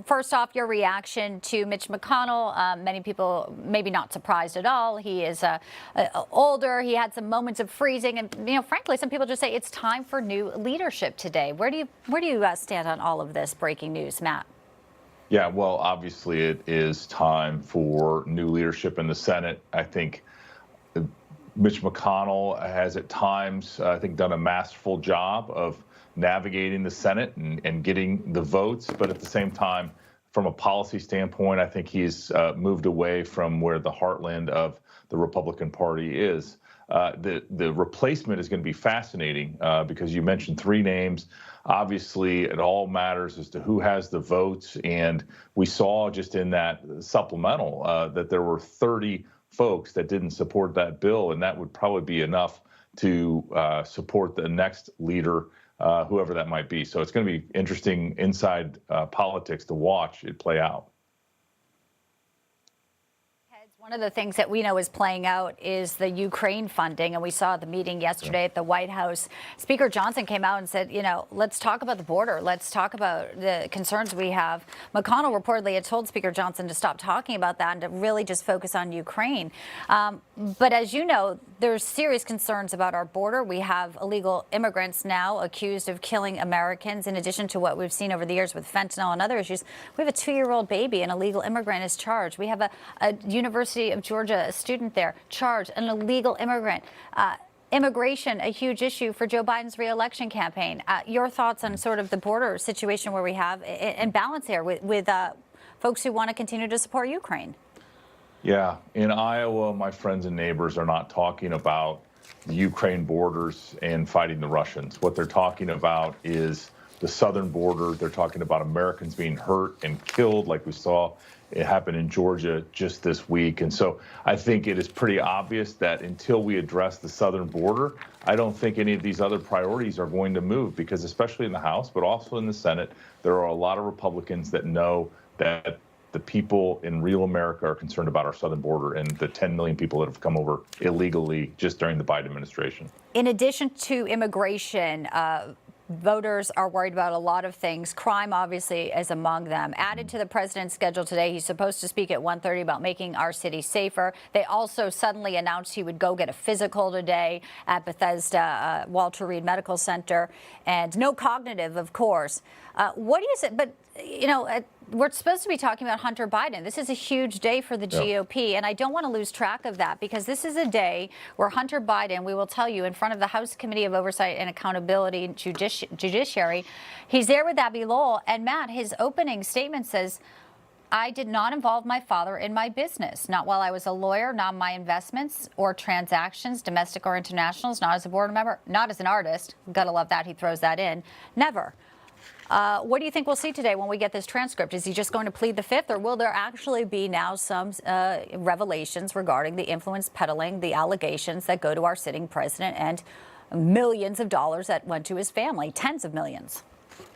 first off, your reaction to Mitch McConnell. Many people maybe not surprised at all. He is older. He had some moments of freezing, and frankly, some people just say it's time for new leadership today. Where do you stand on all of this breaking news, Matt? Yeah, well, obviously it is time for new leadership in the Senate. I think Mitch McConnell has at times, I think, done a masterful job of navigating the Senate and getting the votes. But at the same time, from a policy standpoint, I think he's moved away from where the heartland of the Republican Party is. The replacement is going to be fascinating because you mentioned three names. Obviously, it all matters as to who has the votes. And we saw just in that supplemental that there were 30 folks that didn't support that bill. And that would probably be enough to support the next leader, whoever that might be. So it's going to be interesting inside politics to watch it play out. One of the things that we know is playing out is the Ukraine funding, and we saw at the meeting yesterday at the White House. Speaker Johnson came out and said, let's talk about the border. Let's talk about the concerns we have. McConnell reportedly had told Speaker Johnson to stop talking about that and to really just focus on Ukraine. But as you know, there's serious concerns about our border. We have illegal immigrants now accused of killing Americans, in addition to what we've seen over the years with fentanyl and other issues. We have a 2-year-old baby, an illegal immigrant is charged. We have a University of Georgia, a student there, charged, an illegal immigrant. Immigration, a huge issue for Joe Biden's reelection campaign. Your thoughts on sort of the border situation where we have and balance here with folks who want to continue to support Ukraine? Yeah, in Iowa, my friends and neighbors are not talking about the Ukraine borders and fighting the Russians. What they're talking about is the southern border. They're talking about Americans being hurt and killed, like we saw it happened in Georgia just this week. And so I think it is pretty obvious that until we address the southern border, I don't think any of these other priorities are going to move, because especially in the House, but also in the Senate, there are a lot of Republicans that know that the people in real America are concerned about our southern border and the 10 million people that have come over illegally just during the Biden administration. In addition to immigration, voters are worried about a lot of things. Crime, obviously, is among them. Added to the president's schedule today, he's supposed to speak at 1:30 about making our city safer. They also suddenly announced he would go get a physical today at Bethesda Walter Reed Medical Center. And no cognitive, of course. What do you say? But, we're supposed to be talking about Hunter Biden. This is a huge day for the GOP, and I don't want to lose track of that, because this is a day where Hunter Biden, we will tell you, in front of the House Committee of Oversight and Accountability and Judiciary, he's there with Abby Lowell. And Matt, his opening statement says, I did not involve my father in my business, not while I was a lawyer, not my investments or transactions, domestic or internationals, not as a board member, not as an artist. Gotta love that he throws that in. Never. What do you think we'll see today when we get this transcript? Is he just going to plead the fifth, or will there actually be now some revelations regarding the influence peddling, the allegations that go to our sitting president, and millions of dollars that went to his family, tens of millions?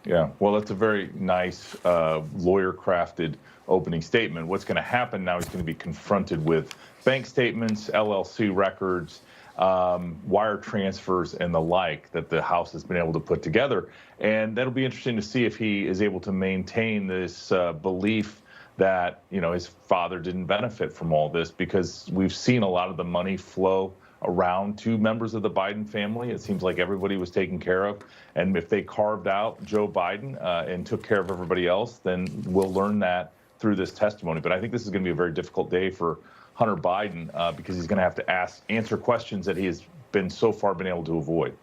Yeah, well, that's a very nice lawyer-crafted opening statement. What's going to happen now is going to be confronted with bank statements, LLC records, wire transfers and the like that the House has been able to put together. And that'll be interesting to see if he is able to maintain this belief that, his father didn't benefit from all this, because we've seen a lot of the money flow around to members of the Biden family. It seems like everybody was taken care of. And if they carved out Joe Biden and took care of everybody else, then we'll learn that through this testimony. But I think this is going to be a very difficult day for Hunter Biden because he's going to have to answer questions that he has so far been able to avoid.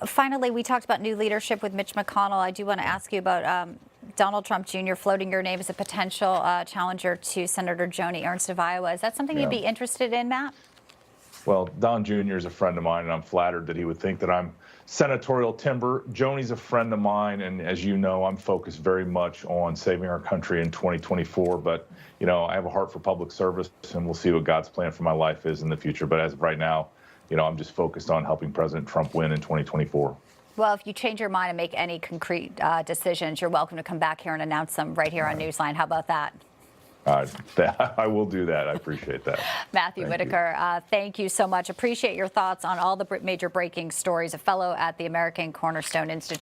Finally, we talked about new leadership with Mitch McConnell. I do want to ask you about Donald Trump Jr. floating your name as a potential challenger to Senator Joni Ernst of Iowa. Is that something you'd be interested in, Matt? Well, Don Jr. is a friend of mine, and I'm flattered that he would think that I'm senatorial timber. Joni's a friend of mine, and as you know, I'm focused very much on saving our country in 2024. But, I have a heart for public service, and we'll see what God's plan for my life is in the future. But as of right now, I'm just focused on helping President Trump win in 2024. Well, if you change your mind and make any concrete decisions, you're welcome to come back here and announce them right here on Newsline. How about that? I will do that. I appreciate that. Matthew Whitaker, thank you so much. Appreciate your thoughts on all the major breaking stories. A fellow at the American Cornerstone Institute.